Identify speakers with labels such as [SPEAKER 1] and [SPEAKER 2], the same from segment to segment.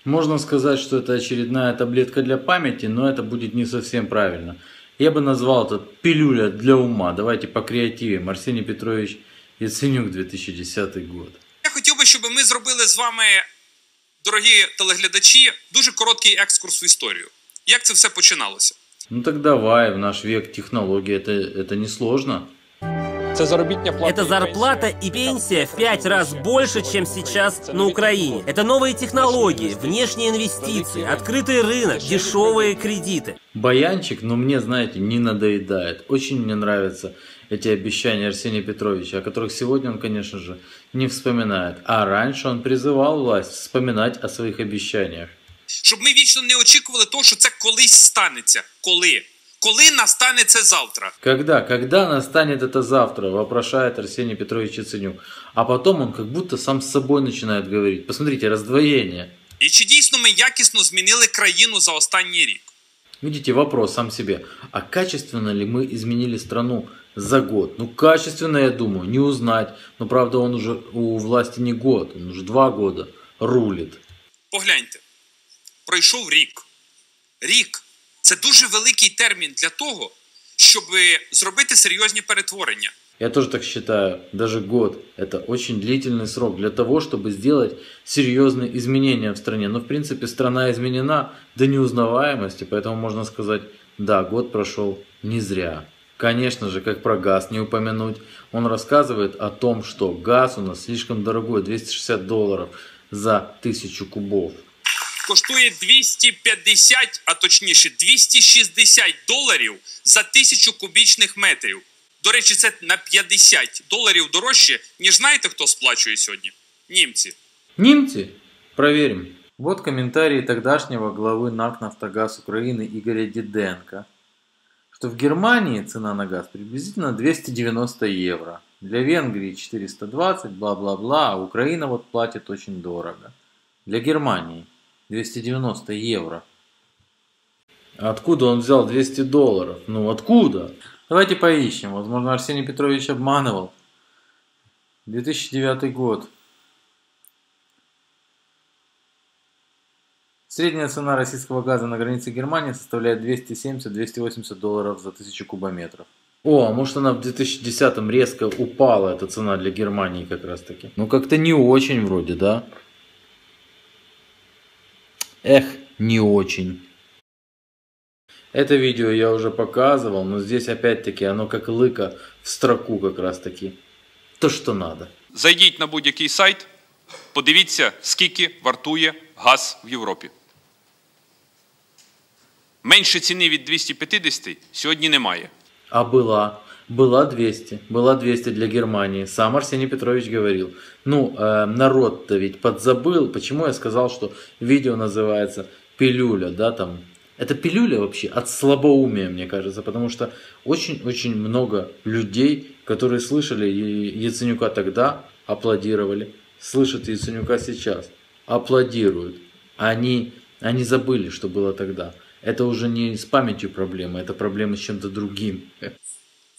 [SPEAKER 1] Можно сказать, что это очередная таблетка для памяти, но это будет не совсем правильно. Я бы назвал это пилюля для ума. Давайте покреативим. Арсений Петрович Яценюк, 2010 год.
[SPEAKER 2] Я хотів би, щоб ми зробили з вами, дорогі телеглядачі, дуже короткий екскурс в історію. Як це все починалося?
[SPEAKER 1] Ну так давай, в наш век технологий это не сложно.
[SPEAKER 3] Это зарплата и пенсия в 5 раз больше, чем сейчас на Украине. Это новые технологии, внешние инвестиции, открытый рынок, дешевые кредиты.
[SPEAKER 1] Баянчик, но мне, знаете, не надоедает. Очень мне нравятся эти обещания Арсения Петровича, о которых сегодня он, конечно же, не вспоминает. А раньше он призывал власть вспоминать о своих обещаниях.
[SPEAKER 2] Щоб ми вічно не очікували того, що це колись станеться. Коли? Коли настане це завтра?
[SPEAKER 1] Когда настанет это завтра, вопрошает Арсений Петрович Яценюк. А потом он как будто сам с собой начинает говорить. Посмотрите, раздвоение.
[SPEAKER 2] І чи дійсно ми якісно змінили країну за останній рік?
[SPEAKER 1] Видите, вопрос сам себе. А качественно ли мы изменили страну за год? Ну, качественно, я думаю, не узнать. Но, правда, он уже у власти не год, он уже 2 года рулит.
[SPEAKER 2] Погляньте. Пройшов рік. Рік. Це дуже великий термін для того, щоб зробити серйозні перетворення.
[SPEAKER 1] Я тоже так считаю. Даже год – это очень длительный срок для того, чтобы сделать серьезные изменения в стране. Но, в принципе, страна изменена до неузнаваемости, поэтому можно сказать, да, год прошел не зря. Конечно же, как про газ не упомянуть. Он рассказывает о том, что газ у нас слишком дорогой, $260 за 1000 кубов.
[SPEAKER 2] Коштує 250, а точніше $260 за 1000 кубічних метрів. До речі, це на $50 дорожче, ніж знаєте, хто сплачує сьогодні? Німці.
[SPEAKER 1] Немцы? Проверим. Вот комментарии тогдашнего главы НАК «Нафтогаз» Украины Игоря Диденко, что в Германии цена на газ приблизительно 290 евро. Для Венгрии 420, бла-бла-бла, а Украина вот платит очень дорого. Для Германии 290 евро. Откуда он взял $200? Ну откуда? Давайте поищем. Возможно, Арсений Петрович обманывал. 2009 год. Средняя цена российского газа на границе Германии составляет $270-280 за 1000 кубометров. О, а может она в 2010-м резко упала, эта цена для Германии как раз таки. Ну как-то не очень вроде, да? Эх, не очень. Это видео я уже показывал, но здесь опять-таки оно как лыка в строку как раз таки. То, что надо.
[SPEAKER 2] Зайдіть на будь-який сайт, подивіться, скільки вартує газ в Європі. Менше ціни від 250 сьогодні немає.
[SPEAKER 1] А была 200. Была 200 для Германии. Сам Арсений Петрович говорил. Ну, народ-то ведь подзабыл. Почему я сказал, что видео называется «Пилюля», да, там. Это пилюля вообще от слабоумия, мне кажется, потому что очень-очень много людей, которые слышали Яценюка тогда, аплодировали, слышат Яценюка сейчас, аплодируют. Они забыли, что было тогда. Это уже не с памятью проблема, это проблема с чем-то другим.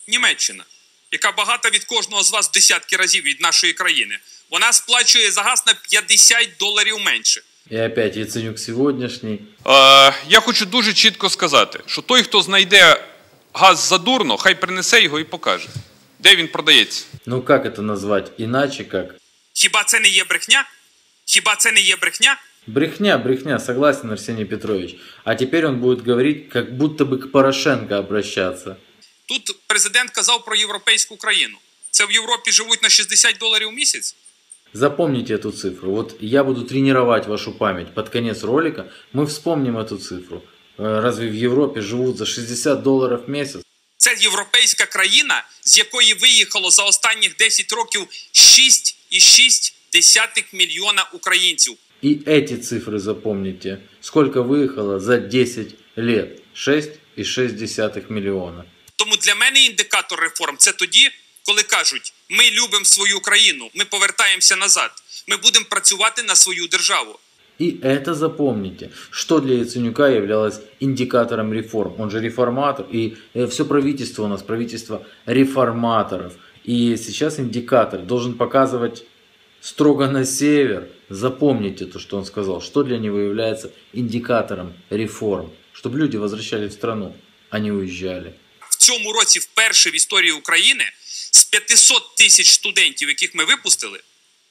[SPEAKER 2] Німеччина, яка багата від кожного з вас в десятки разів від нашої країни, вона сплачує за газ на $50 менше.
[SPEAKER 1] І опять Яценюк сьогоднішній.
[SPEAKER 2] Я хочу дуже чітко сказати, що той, хто знайде газ задурно, хай принесе його і покаже. Де він продається?
[SPEAKER 1] Ну як це назвати? Іначе як?
[SPEAKER 2] Хіба це не є брехня? Хіба це не є брехня?
[SPEAKER 1] Брехня, согласен, Арсений Петрович. А теперь он будет говорить, как будто бы к Порошенко обращаться.
[SPEAKER 2] Тут президент казав про європейську країну. Це в Європі живуть на $60 в місяць?
[SPEAKER 1] Запомните эту цифру. Вот я буду тренировать вашу память. Под конец ролика мы вспомним эту цифру. Разве в Европе живут за $60 в месяц?
[SPEAKER 2] Це європейська країна, з якої виїхало за останніх 10 років 6,6 мільйона українців.
[SPEAKER 1] И эти цифры запомните. Сколько выехало за 10 лет? 6,6 миллиона.
[SPEAKER 2] Тому для мене індикатор реформ – це тоді, коли кажуть, ми любимо свою країну, ми повертаємося назад, ми будемо працювати на свою державу.
[SPEAKER 1] И это запомните, что для Яценюка являлось индикатором реформ. Он же реформатор, и все правительство у нас, правительство реформаторов. И сейчас индикатор должен показывать строго на север. Запомните то, что он сказал, что для него является индикатором реформ, чтобы люди возвращались в страну, а не уезжали.
[SPEAKER 2] В цьому році вперше в історії України з 500 тисяч студентів, яких ми випустили,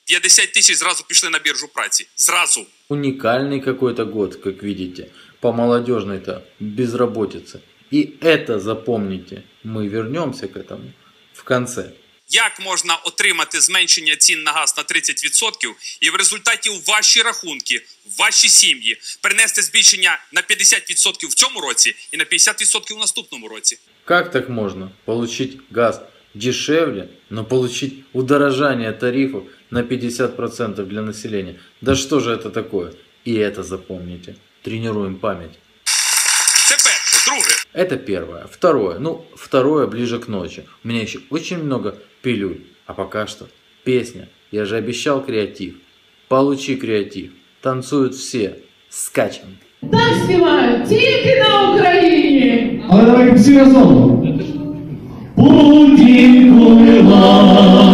[SPEAKER 2] 50 тисяч зразу пішли на біржу праці. Зразу.
[SPEAKER 1] Уникальный какой-то год, как видите, по молодежной-то безработице. И это запомните, мы вернемся к этому в конце.
[SPEAKER 2] Як можна отримати зменшення цін на газ на 30% і в результаті у ваші рахунки, в ваші сім'ї перенести збільшення на 50% в цьому році і на 50% в наступному році?
[SPEAKER 1] Как так можно получить газ дешевле, но получить удорожание тарифов на 50% для населения? Да что же это такое? И это запомните. Тренируем память.
[SPEAKER 2] Це перше. Друге.
[SPEAKER 1] Это первое. Второе. Второе ближе к ночи. У меня еще очень много пилюль. А пока что песня. Я же обещал креатив. Получи креатив. Танцуют все. Скачем.
[SPEAKER 4] Так співають тільки на Україні.
[SPEAKER 5] Але давайте всі разом. Путінку мила.